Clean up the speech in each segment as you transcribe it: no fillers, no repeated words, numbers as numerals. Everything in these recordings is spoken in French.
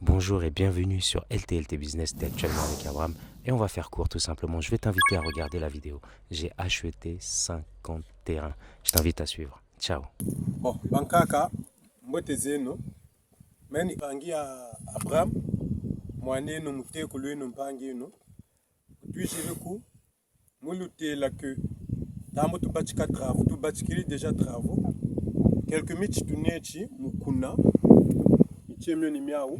Bonjour et bienvenue sur LTLT Business, t'es actuellement avec Abraham et on va faire court tout simplement. Je vais t'inviter à regarder la vidéo. J'ai acheté 50 terrains. Je t'invite à suivre. Ciao. Bon, bankaka, mbote zeno, meni pangi Abraham, mwane no mute kulu no pangi no, tuishiruku, mulute la que, tamo tu bachika travaux, tu bachikiri déjà travaux, quelques michi tunechi, mukuna, ichemyo ni miau,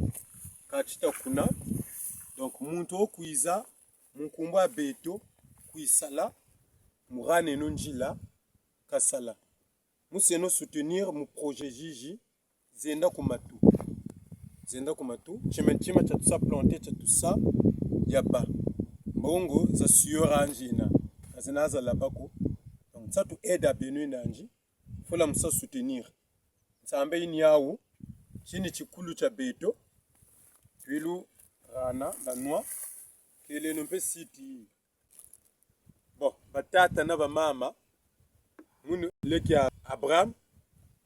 kachita kuna, donc muntu kuiza, mukumba beto, kuisala, murane nunjila, kasala. Nous allons soutenir mon projet Gigi, Zenda Kumatu. Zenda Kumatu, Chementima, tu as tout ça planté, tu as tout ça, Yaba. Bongo, ça sur Angina. Azenaza Labako. Donc, ça tout aide à Benu Nanji. Il faut la soutenir. Ça en une yaou, Chini Chikulu Chabeto, Tuilu Rana, la noix, qui est le city. Bon, Batata Nava Mama. Munu leki ya Abraham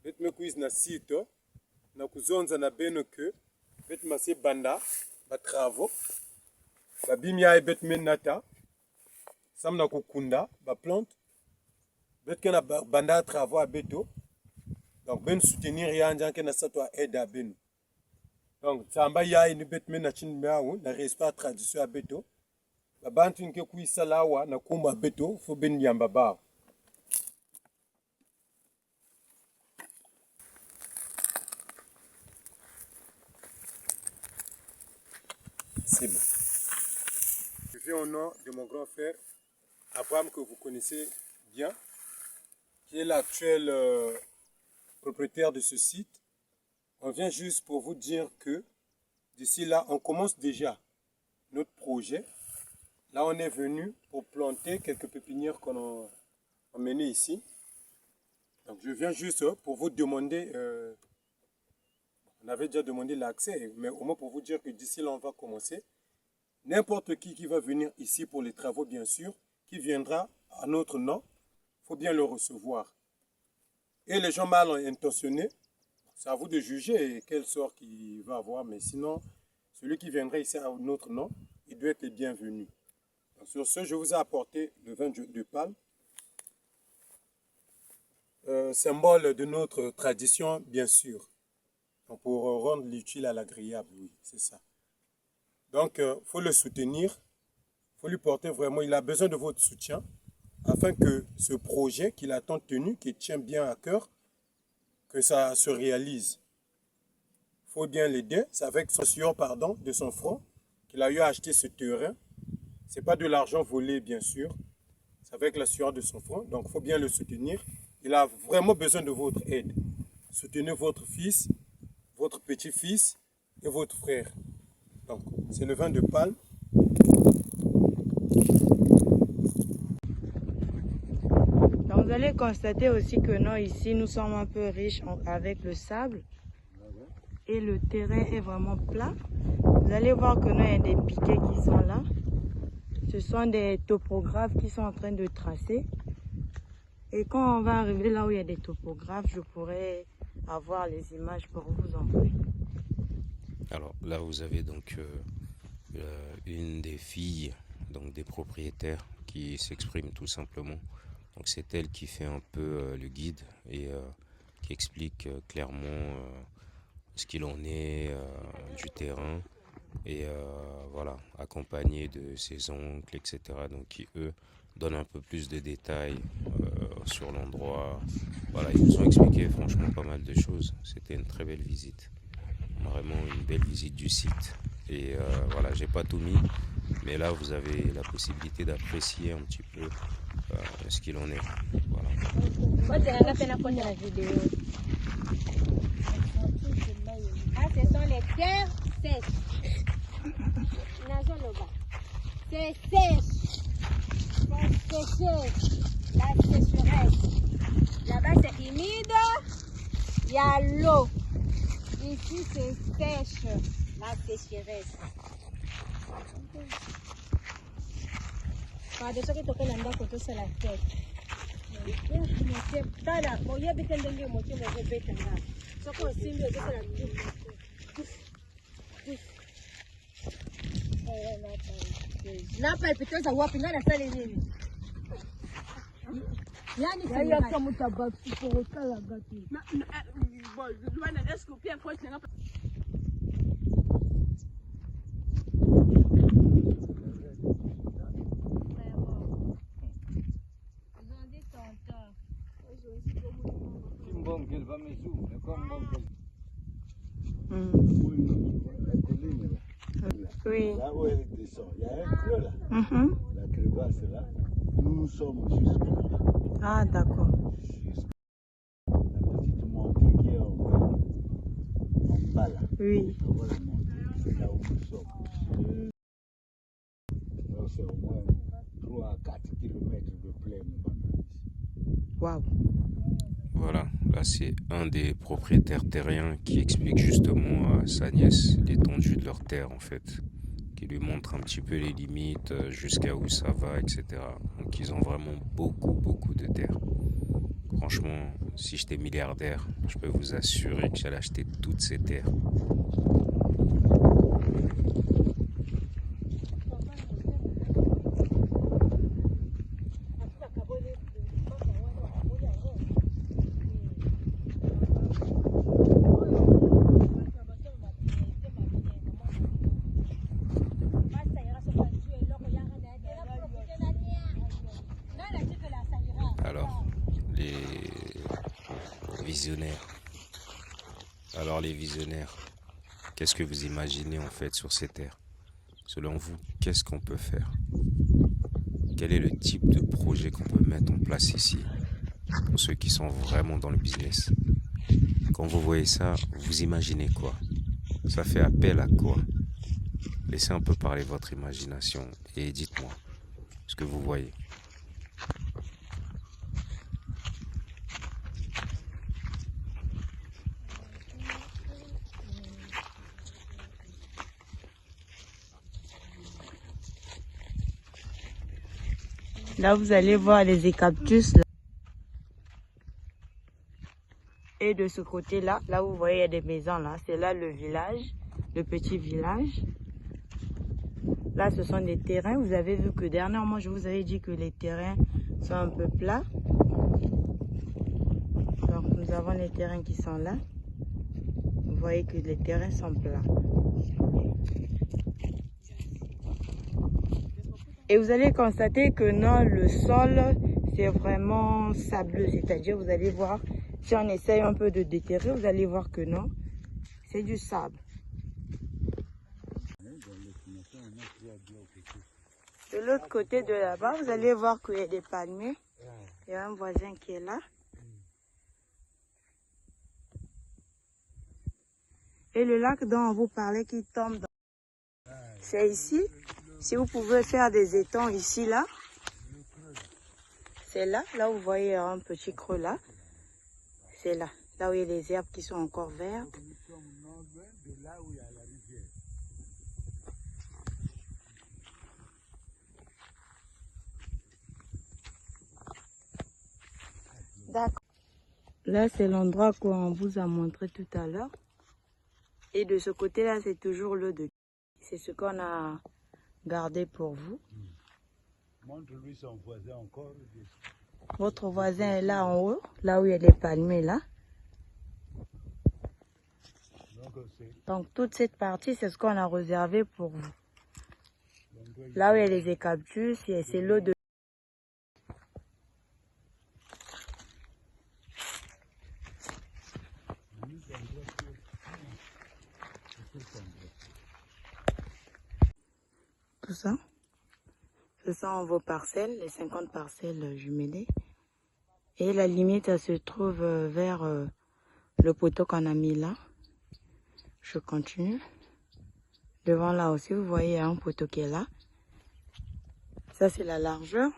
bet me kuiz na sito na kuzonza na beno ke bet mase banda ba travaux ba bimia bet menata sam na kukunda ba plante bet ke na banda travaux a beto donc ben soutenir yanja ke na satwa aide a beno donc samba ya ni bet men na chin miawu na respect tradition a beto ba bantu nke kuisalawa na kumba beto fo ben yamba ba. C'est bon. Je viens au nom de mon grand frère, Abraham, que vous connaissez bien, qui est l'actuel propriétaire de ce site. On vient juste pour vous dire que d'ici là, on commence déjà notre projet. Là, on est venu pour planter quelques pépinières qu'on a menées ici. Donc, je viens juste pour vous demander, on avait déjà demandé l'accès, mais au moins pour vous dire que d'ici là, on va commencer. N'importe qui va venir ici pour les travaux, bien sûr, qui viendra à notre nom, il faut bien le recevoir. Et les gens mal intentionnés, c'est à vous de juger quel sort qu'il va avoir, mais sinon, celui qui viendra ici à notre nom, il doit être le bienvenu. Donc, sur ce, je vous ai apporté le vin de palme, symbole de notre tradition, bien sûr. Donc, pour rendre l'utile à l'agréable, oui, c'est ça. Donc, il faut le soutenir, il faut lui porter vraiment, il a besoin de votre soutien afin que ce projet qu'il a tant tenu, qu'il tient bien à cœur, que ça se réalise. Il faut bien l'aider, c'est avec son sueur, pardon, de son front qu'il a eu à acheter ce terrain. Ce n'est pas de l'argent volé, bien sûr, c'est avec la sueur de son front, donc il faut bien le soutenir. Il a vraiment besoin de votre aide. Soutenez votre fils, votre petit-fils et votre frère. Donc, c'est le vin de palme. Donc, vous allez constater aussi que nous, ici, nous sommes un peu riches avec le sable. Et le terrain est vraiment plat. Vous allez voir que nous, il y a des piquets qui sont là. Ce sont des topographes qui sont en train de tracer. Et quand on va arriver là où il y a des topographes, je pourrai avoir les images pour vous envoyer. Alors là, vous avez donc une des filles donc des propriétaires qui s'exprime tout simplement. Donc c'est elle qui fait un peu le guide et qui explique clairement ce qu'il en est du terrain et voilà, accompagnée de ses oncles, etc. Donc qui eux donnent un peu plus de détails sur l'endroit. Voilà, ils nous ont expliqué franchement pas mal de choses. C'était une très belle visite. Vraiment une belle visite du site. Et voilà, j'ai pas tout mis, mais là vous avez la possibilité d'apprécier un petit peu ce qu'il en est. Voilà. Ah, ce sont les terres sèches. C'est sèche. C'est séché. La sécheresse. Là-bas, c'est humide. Il y a l'eau. Ici, c'est sèche. La sécheresse. Pas de ce qui te fait l'endroit que c'est la tête. Tala, bon, il y a des gens qui ont été là. Ce qu'on signe, c'est la tête. Napa ipitoza wapi ngana sale nini? Yani Yaya kama utabaki kukala gati. Oui. Là où elle descend, il y a un creux là. Mhm. La crevasse là. Nous sommes jusque là. Ah, d'accord. La petite montée qui est en bas là. Oui. On va la monter. C'est là où nous sommes. Alors c'est au moins 3 à 4 kilomètres de plaine maintenant ici. Waouh. Voilà, là c'est un des propriétaires terriens qui explique justement à sa nièce l'étendue de leur terre en fait, qui lui montre un petit peu les limites, jusqu'à où ça va, etc. Donc ils ont vraiment beaucoup de terre. Franchement, si j'étais milliardaire, je peux vous assurer que j'allais acheter toutes ces terres. Alors, les visionnaires, qu'est-ce que vous imaginez en fait sur ces terres? Selon vous, qu'est-ce qu'on peut faire? Quel est le type de projet qu'on peut mettre en place ici pour ceux qui sont vraiment dans le business? Quand vous voyez ça, vous imaginez quoi? Ça fait appel à quoi? Laissez un peu parler votre imagination et dites-moi ce que vous voyez. Là, vous allez voir les eucalyptus. Là. Et de ce côté-là, là où vous voyez, il y a des maisons là. C'est là le village, le petit village. Là, ce sont des terrains. Vous avez vu que dernièrement, je vous avais dit que les terrains sont un peu plats. Donc, nous avons les terrains qui sont là. Vous voyez que les terrains sont plats. Et vous allez constater que non, le sol, c'est vraiment sableux. C'est-à-dire, vous allez voir, si on essaye un peu de déterrer, vous allez voir que non, c'est du sable. De l'autre côté de là-bas, vous allez voir qu'il y a des palmiers. Il y a un voisin qui est là. Et le lac dont on vous parlait qui tombe, c'est ici. Si vous pouvez faire des étangs ici, là. C'est là, là où vous voyez un petit creux là. C'est là, là où il y a les herbes qui sont encore vertes. D'accord. Là, c'est l'endroit qu'on vous a montré tout à l'heure. Et de ce côté-là, c'est toujours l'eau de... C'est ce qu'on a gardé pour vous. Montre-lui son voisin encore. Votre voisin est là en haut, là où il y a les palmiers là. Donc toute cette partie, c'est ce qu'on a réservé pour vous. Là où il y a les eucalyptus, c'est l'eau de... Tout ça. Ce sont vos parcelles, les 50 parcelles jumelées. Et la limite, elle se trouve vers le poteau qu'on a mis là. Je continue. Devant là aussi, vous voyez, il y a un poteau qui est là. Ça, c'est la largeur.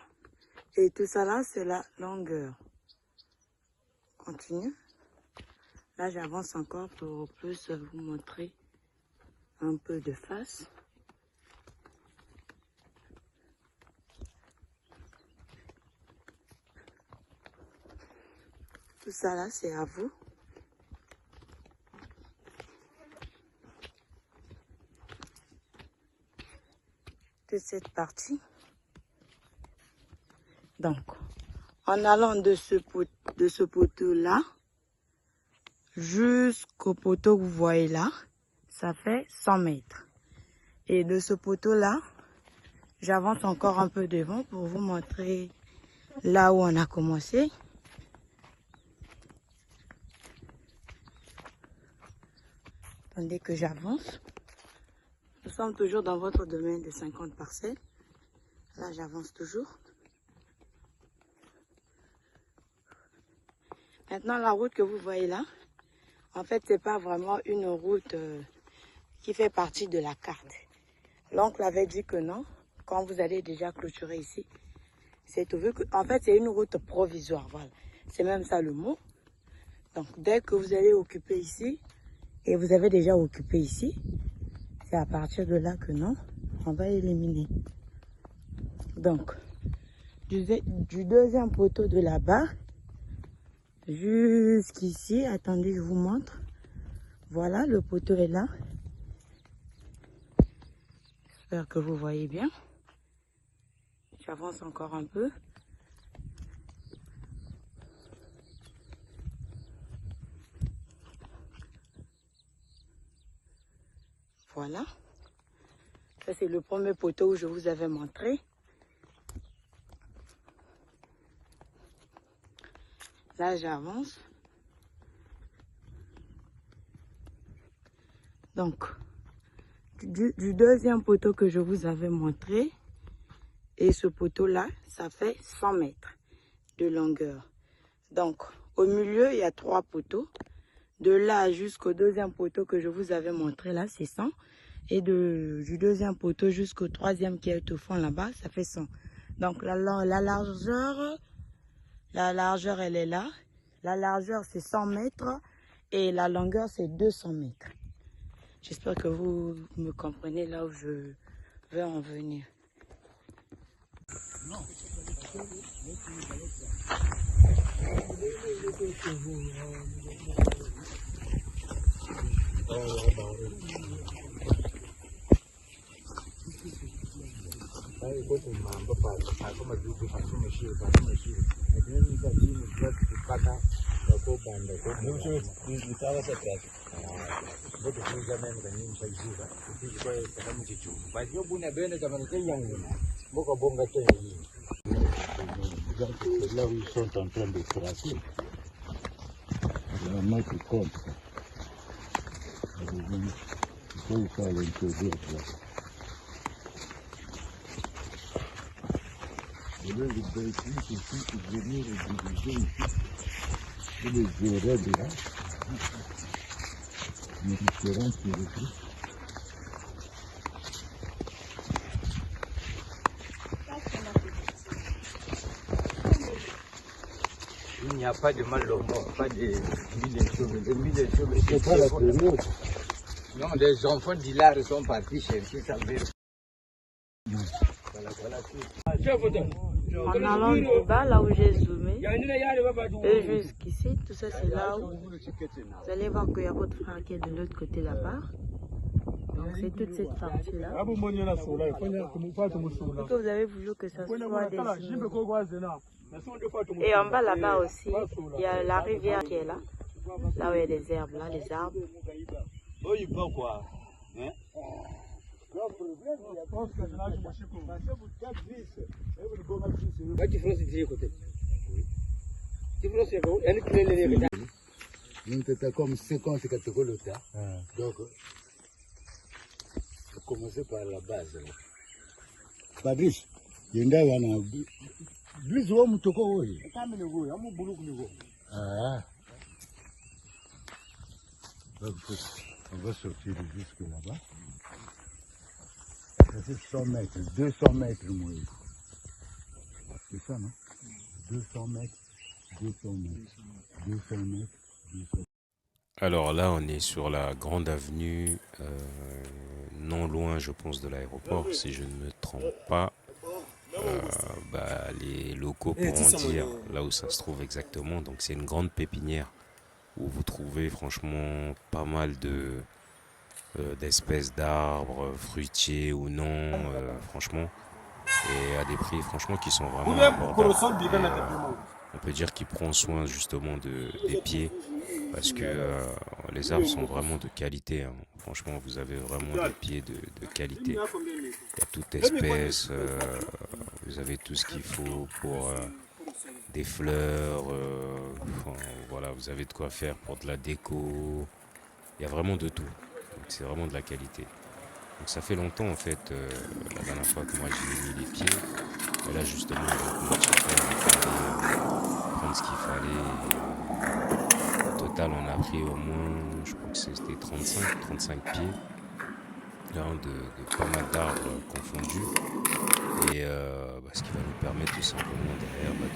Et tout ça là, c'est la longueur. Continue. Là, j'avance encore pour plus vous montrer un peu de face. Tout ça là, c'est à vous. toute cette partie. Donc, en allant de ce poteau-là jusqu'au poteau que vous voyez là, ça fait 100 mètres. Et de ce poteau-là, j'avance encore un peu devant pour vous montrer là où on a commencé. Attendez que j'avance. Nous sommes toujours dans votre domaine de 50 parcelles. Là, j'avance toujours. Maintenant, la route que vous voyez là, en fait, c'est pas vraiment une route qui fait partie de la carte. L'oncle avait dit que non, quand vous allez déjà clôturer ici. C'est vu que, en fait, c'est une route provisoire, voilà. C'est même ça le mot. Donc, dès que vous allez occuper ici, et vous avez déjà occupé ici, c'est à partir de là que non, on va éliminer. Donc, du deuxième poteau de là-bas, jusqu'ici, attendez, je vous montre. Voilà, le poteau est là. J'espère que vous voyez bien. J'avance encore un peu. Voilà. Ça, c'est le premier poteau où je vous avais montré. Là, j'avance. Donc, du deuxième poteau que je vous avais montré, et ce poteau-là, ça fait 100 mètres de longueur. Donc, au milieu, il y a 3 poteaux. De là jusqu'au deuxième poteau que je vous avais montré là, c'est 100. Et du deuxième poteau jusqu'au troisième qui est au fond là-bas, ça fait 100. Donc, la largeur, elle est là. La largeur, c'est 100 mètres. Et la longueur, c'est 200 mètres. J'espère que vous me comprenez là où je veux en venir. C'est là où ils sont en train de tracer. La notre compte. Il faut faire l'introduire là. Et là, le bénéfice ici, c'est de venir diriger ici. Et les gérer de là. Les différents qui recrutent. Il n'y a pas de mal au mort, pas de mille choses. C'est pas la première. Non, les enfants d'Hilar sont partis chercher sa mère. Voilà, voilà tout. En allant du bas, là où j'ai zoomé, et jusqu'ici, tout ça c'est là où vous allez voir qu'il y a votre frère qui est de l'autre côté là-bas. Donc c'est toute cette partie-là. Que vous avez voulu que ça soit des et en bas là-bas aussi, il y a la rivière qui est là. Là où il y a des herbes, là, les arbres. Donc, c'était comme 50 catégories. Donc, on commençait par la base. Fabrice, il y a un Bliss wa mutoko oyi. Ah. Donc, on va sortir jusque là-bas. Ça fait 100 mètres, 200 mètres, moi. C'est ça, non? 200 mètres, 200 mètres, 200 mètres, 200 mètres. Alors là, on est sur la grande avenue, non loin, je pense, de l'aéroport, si je ne me trompe pas. Les locaux pourront dire là où ça se trouve exactement. Donc c'est une grande pépinière où vous trouvez franchement pas mal d'espèces d'arbres, fruitiers ou non, franchement, et à des prix franchement qui sont vraiment abordables. On peut dire qu'il prend soin justement des pieds parce que les arbres sont vraiment de qualité, hein. Franchement, vous avez vraiment des pieds de qualité. Il y a toute espèce, vous avez tout ce qu'il faut pour des fleurs, enfin, voilà, vous avez de quoi faire pour de la déco. Il y a vraiment de tout. Donc c'est vraiment de la qualité. Donc ça fait longtemps en fait, la dernière fois que moi j'y ai mis les pieds. Et là justement avec mon petit frère, on est allé prendre ce qu'il fallait. Et, au total on a pris au moins, je crois que c'était 35 pieds. Là, de pas mal d'arbres confondus. Et ce qui va nous permettre tout simplement derrière de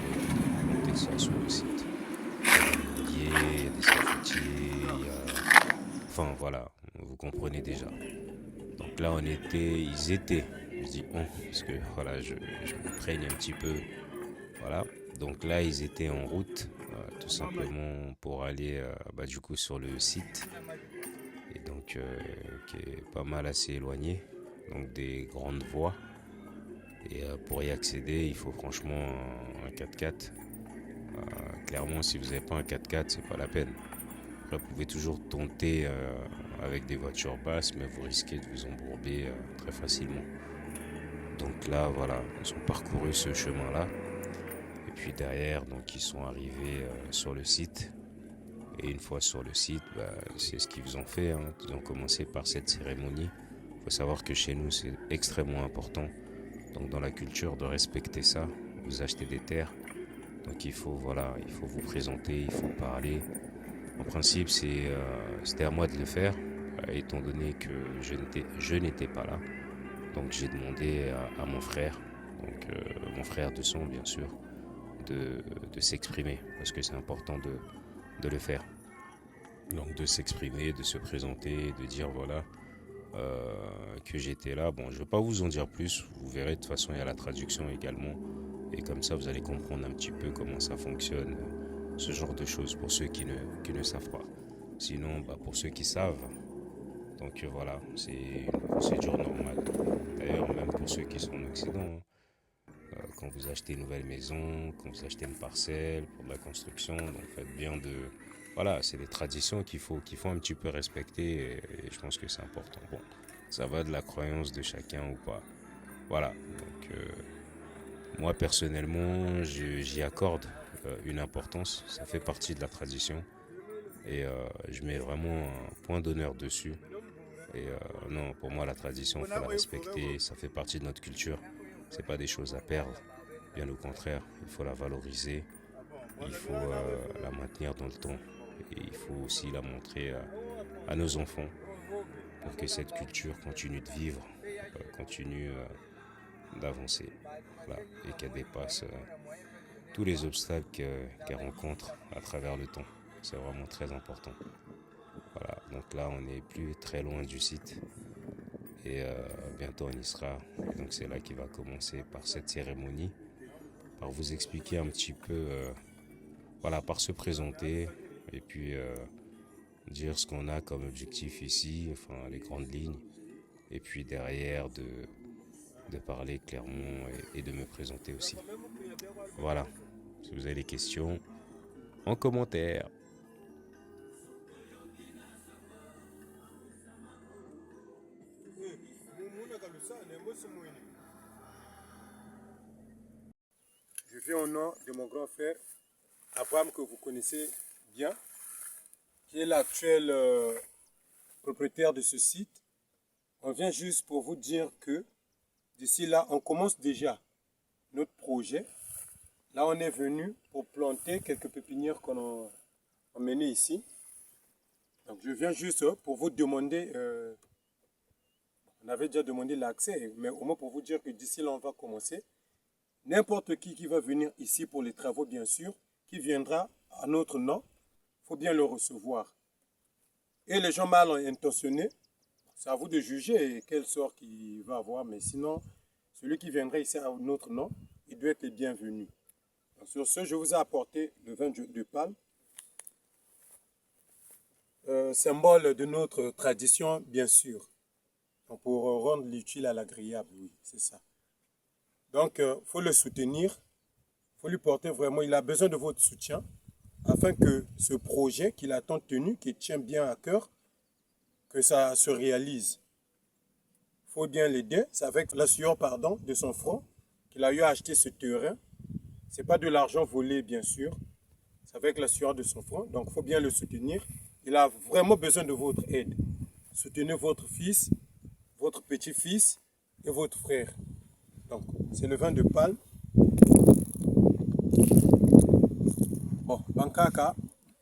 planter ça sur le site. Il y a des manguiers, il y a des saputiers, il y a... Enfin voilà, vous comprenez déjà. Donc là ils étaient, je dis on, parce que voilà, je me prenne un petit peu. Voilà, donc là ils étaient en route, tout simplement pour aller du coup sur le site. Et donc qui est pas mal assez éloigné, donc des grandes voies. Et pour y accéder, il faut franchement un 4x4. Clairement, si vous n'avez pas un 4x4, c'est pas la peine. Après, vous pouvez toujours tenter avec des voitures basses, mais vous risquez de vous embourber très facilement. Donc là, voilà, ils ont parcouru ce chemin-là. Et puis derrière, donc ils sont arrivés sur le site. Et une fois sur le site, c'est ce qu'ils ont fait, hein. Ils ont commencé par cette cérémonie. Il faut savoir que chez nous, c'est extrêmement important. Donc dans la culture de respecter ça, vous achetez des terres, donc il faut vous présenter, il faut parler. En principe, c'était à moi de le faire, étant donné que je n'étais pas là. Donc j'ai demandé à mon frère, donc mon frère de sang bien sûr, de s'exprimer, parce que c'est important de le faire. Donc de s'exprimer, de se présenter, de dire voilà, que j'étais là. Bon, je ne vais pas vous en dire plus, vous verrez, de toute façon il y a la traduction également, et comme ça vous allez comprendre un petit peu comment ça fonctionne, ce genre de choses pour ceux qui ne savent pas. Sinon, pour ceux qui savent, donc voilà, c'est une procédure normale. D'ailleurs, même pour ceux qui sont en Occident, quand vous achetez une nouvelle maison, quand vous achetez une parcelle pour de la construction, donc faites bien de... Voilà, c'est des traditions qu'il faut un petit peu respecter, et je pense que c'est important. Bon, ça va de la croyance de chacun ou pas. Voilà, donc moi personnellement, j'y accorde une importance, ça fait partie de la tradition, et je mets vraiment un point d'honneur dessus. Et non, pour moi la tradition, il faut la respecter, ça fait partie de notre culture, c'est pas des choses à perdre, bien au contraire, il faut la valoriser, il faut la maintenir dans le temps. Et il faut aussi la montrer à nos enfants pour que cette culture continue de vivre, continue d'avancer, voilà, et qu'elle dépasse tous les obstacles qu'elle rencontre à travers le temps. C'est vraiment très important. Voilà, donc là on n'est plus très loin du site et bientôt on y sera. Et donc c'est là qu'il va commencer par cette cérémonie, par vous expliquer un petit peu, voilà, par se présenter et puis dire ce qu'on a comme objectif ici, enfin les grandes lignes, et puis derrière de parler clairement et de me présenter aussi. Voilà, si vous avez des questions, en commentaire. Je viens au nom de mon grand frère, Abraham, que vous connaissez bien, qui est l'actuel propriétaire de ce site. On vient juste pour vous dire que d'ici là, on commence déjà notre projet. Là, on est venu pour planter quelques pépinières qu'on a menées ici. Donc, je viens juste pour vous demander, on avait déjà demandé l'accès, mais au moins pour vous dire que d'ici là, on va commencer. N'importe qui va venir ici pour les travaux, bien sûr, qui viendra à notre nom, il faut bien le recevoir. Et les gens mal intentionnés, c'est à vous de juger quel sort qu'il va avoir, mais sinon, celui qui viendra ici à notre nom, il doit être le bienvenu. Donc sur ce, je vous ai apporté le vin de palme. symbole de notre tradition, bien sûr. Donc, pour rendre l'utile à l'agréable, oui, c'est ça. Donc, il faut le soutenir, il faut lui porter vraiment, il a besoin de votre soutien afin que ce projet qu'il a tant tenu, qu'il tient bien à cœur, que ça se réalise. Il faut bien l'aider. C'est avec la sueur, pardon, de son front qu'il a eu à acheter ce terrain. Ce n'est pas de l'argent volé, bien sûr. C'est avec la sueur de son front. Donc, il faut bien le soutenir. Il a vraiment besoin de votre aide. Soutenez votre fils, votre petit-fils et votre frère. Donc, c'est le vin de palme. Bon, Bankaka,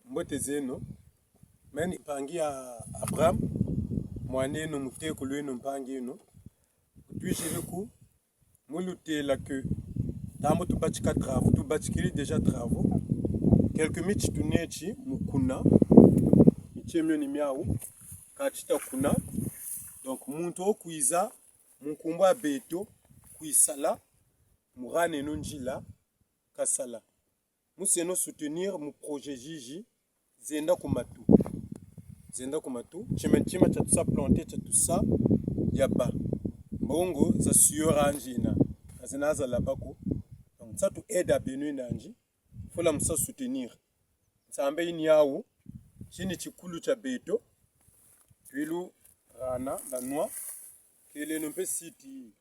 Mbote Zeno, men pangi à Abraham, moane no mute kulu no pangi no. Puis j'ai le coup, moulute la queue. Tamo tu bachika travaux, tu bachikiri déjà travaux. Quelques michi tu nechi, mukuna, michemyo ni miaou, kachita kuna. Donc, muntu kuiza, mukumba beto, kuisala, murane nunjila, kasala. Nous allons soutenir mon projet Gigi, Zenda Kumatu. Zenda Kumatu, Chimentima, tu as tout ça planté, tu as tout ça, Yaba. Bongo, ça sur Anjina, Azenaza Labako. Donc, ça tout aide à Benu Nanji. Il faut la moussa soutenir. Ça en une yaou, Chini Chikulu Chabeto, Tuilu Rana, la noix, qu'elle est un peu city.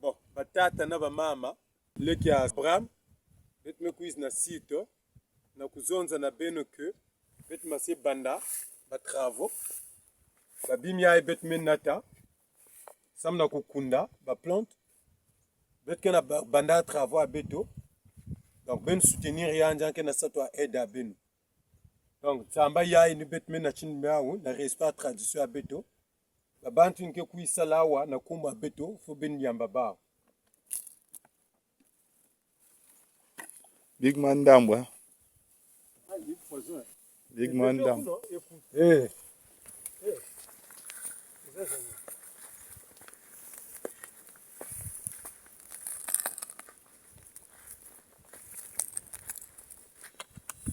Bon, Batata Naba Mama, le qui a Abraham. Bet me kuiz na sito na kuzonza na beno ke bet mase banda ba travaux ba bimia e bet menata sam na kukunda ba plante bet ke na banda travaux a beto donc ben soutenir ya njan ke na sato aide a beno donc samba ya ni bet men na chin miawu na respect tradition a beto ba bantu nke kuisa lawa na kumba beto fo ben yamba ba. Big man Dambwa. Big man Dam. Eh.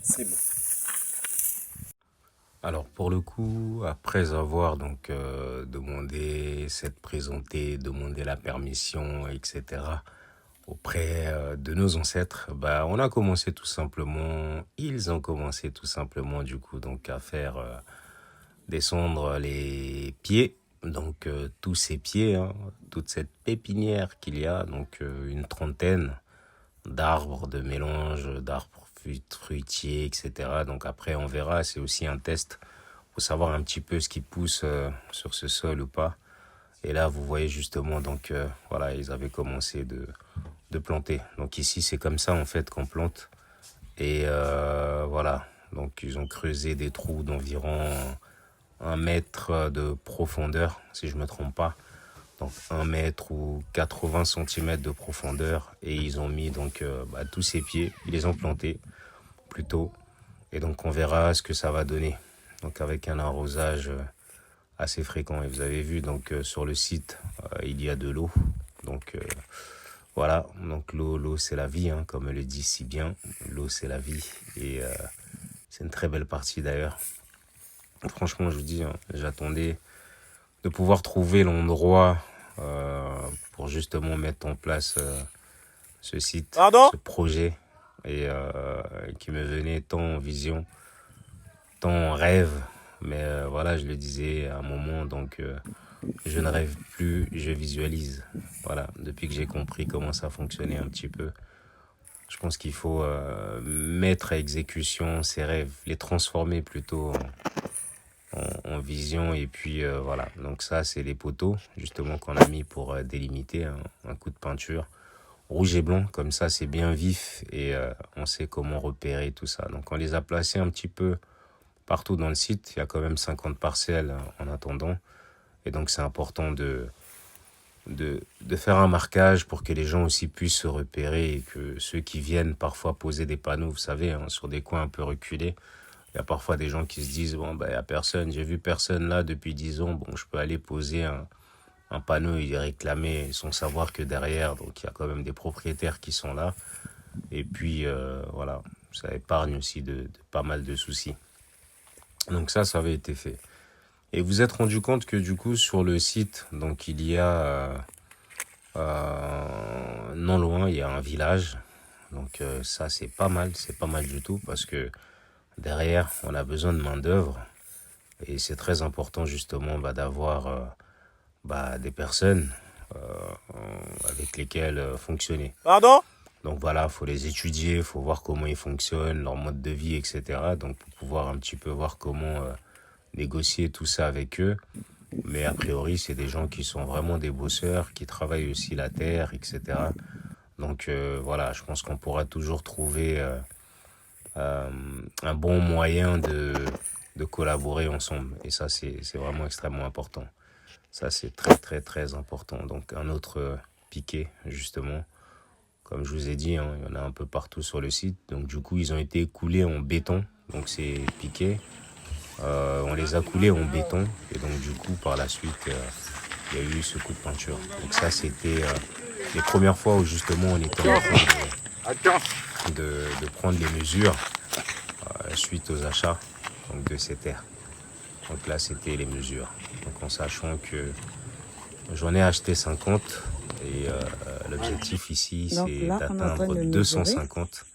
C'est bon. Alors pour le coup, après avoir donc demandé, s'être présenté, demandé la permission, etc. auprès de nos ancêtres, bah on a commencé tout simplement, ils ont commencé tout simplement du coup donc à faire descendre les pieds, donc tous ces pieds, hein, toute cette pépinière qu'il y a, donc une trentaine d'arbres, de mélange d'arbres fruitiers, etc. Donc après on verra, c'est aussi un test pour savoir un petit peu ce qui pousse sur ce sol ou pas. Et là vous voyez justement donc voilà, ils avaient commencé de planter. Donc ici c'est comme ça en fait qu'on plante. Et voilà, donc ils ont creusé des trous d'environ 1 mètre de profondeur, si je me trompe pas. Donc 1 mètre ou 80 cm de profondeur. Et ils ont mis donc tous ces pieds, ils les ont plantés plutôt. Et donc on verra ce que ça va donner. Donc avec un arrosage assez fréquent. Et vous avez vu donc sur le site, il y a de l'eau. Donc voilà, donc l'eau c'est la vie, hein, comme elle le dit si bien. L'eau c'est la vie. Et c'est une très belle partie d'ailleurs. Franchement, je vous dis, hein, j'attendais de pouvoir trouver l'endroit pour justement mettre en place ce site, ce projet. Et qui me venait tant en vision, tant en rêve. Mais voilà, je le disais à un moment, donc je ne rêve plus, je visualise. Voilà, depuis que j'ai compris comment ça fonctionnait un petit peu, je pense qu'il faut mettre à exécution ces rêves, les transformer plutôt en vision. Et puis voilà, donc ça c'est les poteaux justement qu'on a mis pour délimiter, un coup de peinture rouge et blanc, comme ça c'est bien vif et on sait comment repérer tout ça. Donc on les a placés un petit peu partout dans le site. Il y a quand même 50 parcelles en attendant. Et donc c'est important de faire un marquage pour que les gens aussi puissent se repérer et que ceux qui viennent parfois poser des panneaux, vous savez, hein, sur des coins un peu reculés, il y a parfois des gens qui se disent, bon, il n'y a personne, j'ai vu personne là depuis 10 ans, bon, je peux aller poser un panneau et réclamer sans savoir que derrière, donc il y a quand même des propriétaires qui sont là. Et puis voilà, ça épargne aussi de pas mal de soucis. Donc ça avait été fait. Et vous êtes rendu compte que du coup sur le site, donc il y a non loin, il y a un village. Donc ça c'est pas mal du tout parce que derrière on a besoin de main d'œuvre et c'est très important justement d'avoir des personnes avec lesquelles fonctionner. Pardon? Donc voilà, faut les étudier, faut voir comment ils fonctionnent, leur mode de vie, etc. Donc pour pouvoir un petit peu voir comment négocier tout ça avec eux. Mais a priori, c'est des gens qui sont vraiment des bosseurs, qui travaillent aussi la terre, etc. Donc voilà, je pense qu'on pourra toujours trouver un bon moyen de collaborer ensemble. Et ça, c'est vraiment extrêmement important. Ça, c'est très, très, très important. Donc un autre piquet, justement. Comme je vous ai dit, hein, il y en a un peu partout sur le site. Donc du coup, ils ont été coulés en béton. Donc c'est piqué. On les a coulés en béton. Et donc du coup, par la suite, il y a eu ce coup de peinture. Donc ça, c'était les premières fois où justement on était en train de prendre les mesures suite aux achats donc, de ces terres. Donc là, c'était les mesures. Donc en sachant que j'en ai acheté 50 et l'objectif ici, c'est d'atteindre 250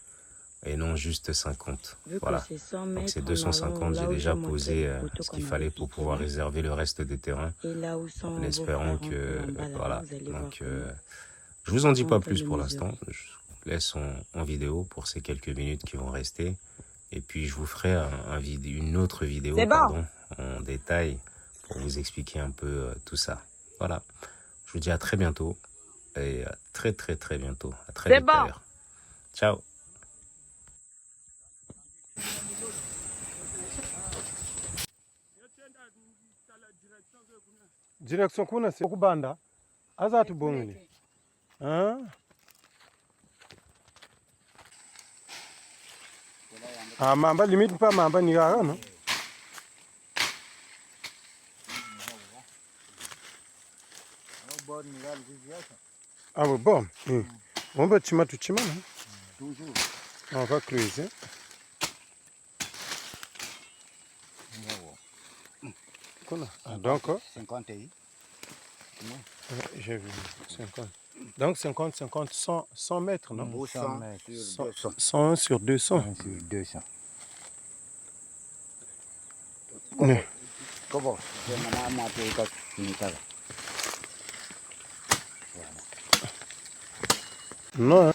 et non juste 50. Voilà. Donc c'est 250, j'ai déjà posé ce qu'il fallait pour pouvoir réserver le reste des terrains en espérant que... voilà. Donc je vous en dis pas plus pour l'instant. Je vous laisse en vidéo pour ces quelques minutes qui vont rester. Et puis je vous ferai une autre vidéo en détail pour vous expliquer un peu tout ça. Voilà. Je vous dis à très bientôt. Et à très très très bientôt. À très vite d'ailleurs. Ciao. Direction kuna si kubanda. Aza tubongile. Mamba limite pas mamba ni gara no. Ah bon. On va chima tu chima non. Toujours. On va creuser. Donc 50 et j'ai vu 50. Donc 50, 50, 100 mètres, non? 100 mètres sur 200. 100 sur 200. 100 sur 200. Comment? Non. Hein?